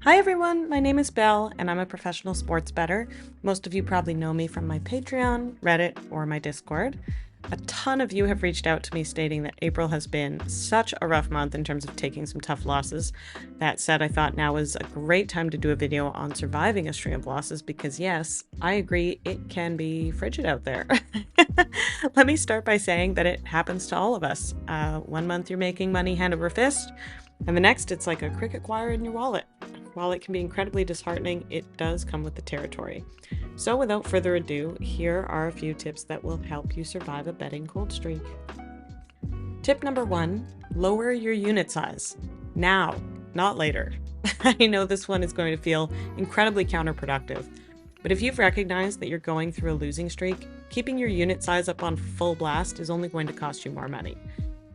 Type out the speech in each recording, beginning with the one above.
Hi everyone, my name is Belle and I'm a professional sports bettor. Most of you probably know me from my Patreon, Reddit, or my Discord. A ton of you have reached out to me stating that April has been such a rough month in terms of taking some tough losses. That said, I thought now was a great time to do a video on surviving a string of losses because yes, I agree, it can be frigid out there. Let me start by saying that it happens to all of us. One month you're making money hand over fist, and the next it's like a cricket choir in your wallet. While it can be incredibly disheartening, it does come with the territory. So without further ado, here are a few tips that will help you survive a betting cold streak. Tip number 1, lower your unit size. Now, not later. I know this one is going to feel incredibly counterproductive, but if you've recognized that you're going through a losing streak, keeping your unit size up on full blast is only going to cost you more money.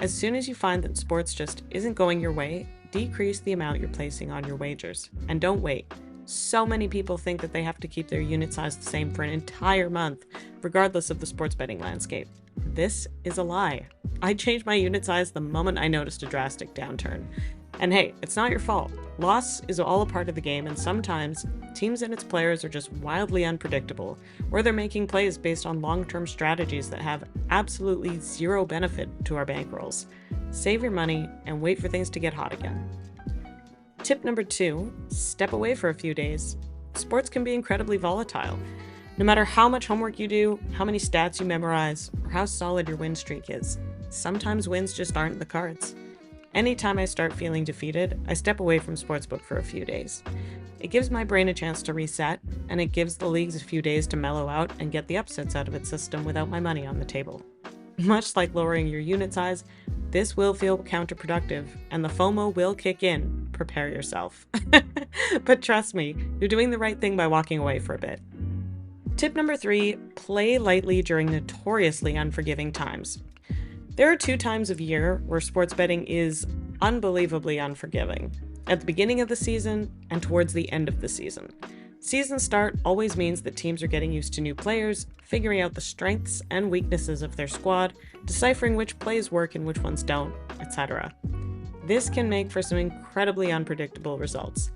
As soon as you find that sports just isn't going your way, decrease the amount you're placing on your wagers. And don't wait. So many people think that they have to keep their unit size the same for an entire month, regardless of the sports betting landscape. This is a lie. I changed my unit size the moment I noticed a drastic downturn. And hey, it's not your fault. Loss is all a part of the game, and sometimes teams and its players are just wildly unpredictable, or they're making plays based on long-term strategies that have absolutely zero benefit to our bankrolls. Save your money and wait for things to get hot again. Tip number 2, step away for a few days. Sports can be incredibly volatile. No matter how much homework you do, how many stats you memorize, or how solid your win streak is, sometimes wins just aren't in the cards. Anytime I start feeling defeated, I step away from Sportsbook for a few days. It gives my brain a chance to reset, and it gives the leagues a few days to mellow out and get the upsets out of its system without my money on the table. Much like lowering your unit size, this will feel counterproductive, and the FOMO will kick in. Prepare yourself. But trust me, you're doing the right thing by walking away for a bit. Tip number 3, play lightly during notoriously unforgiving times. There are 2 times of year where sports betting is unbelievably unforgiving. At the beginning of the season and towards the end of the season. Season start always means that teams are getting used to new players, figuring out the strengths and weaknesses of their squad, deciphering which plays work and which ones don't, etc. This can make for some incredibly unpredictable results.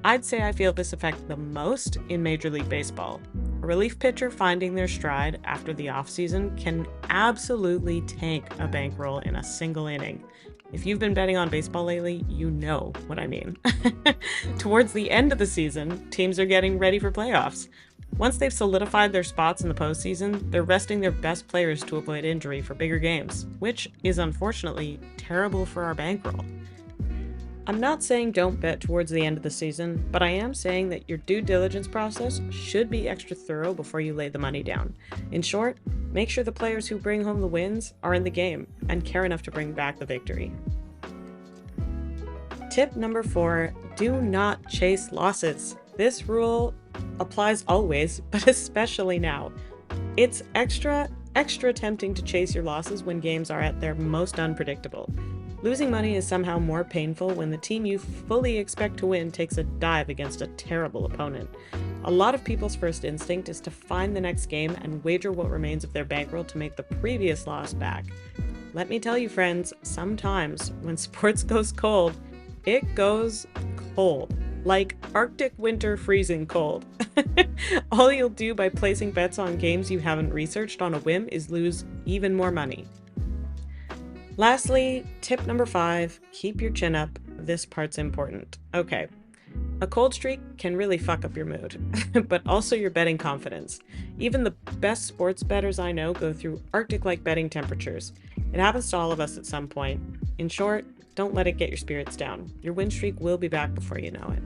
I'd say I feel this effect the most in Major League Baseball. A relief pitcher finding their stride after the offseason can absolutely tank a bankroll in a single inning. If you've been betting on baseball lately, you know what I mean. Towards the end of the season, teams are getting ready for playoffs. Once they've solidified their spots in the postseason, they're resting their best players to avoid injury for bigger games, which is unfortunately terrible for our bankroll. I'm not saying don't bet towards the end of the season, but I am saying that your due diligence process should be extra thorough before you lay the money down. In short, make sure the players who bring home the wins are in the game and care enough to bring back the victory. Tip number 4, do not chase losses. This rule applies always, but especially now. It's extra tempting to chase your losses when games are at their most unpredictable. Losing money is somehow more painful when the team you fully expect to win takes a dive against a terrible opponent. A lot of people's first instinct is to find the next game and wager what remains of their bankroll to make the previous loss back. Let me tell you, friends, sometimes when sports goes cold, it goes cold. Like Arctic winter freezing cold. All you'll do by placing bets on games you haven't researched on a whim is lose even more money. Lastly, tip number 5, keep your chin up. This part's important. Okay, a cold streak can really fuck up your mood, but also your betting confidence. Even the best sports bettors I know go through Arctic-like betting temperatures. It happens to all of us at some point. In short, don't let it get your spirits down. Your win streak will be back before you know it.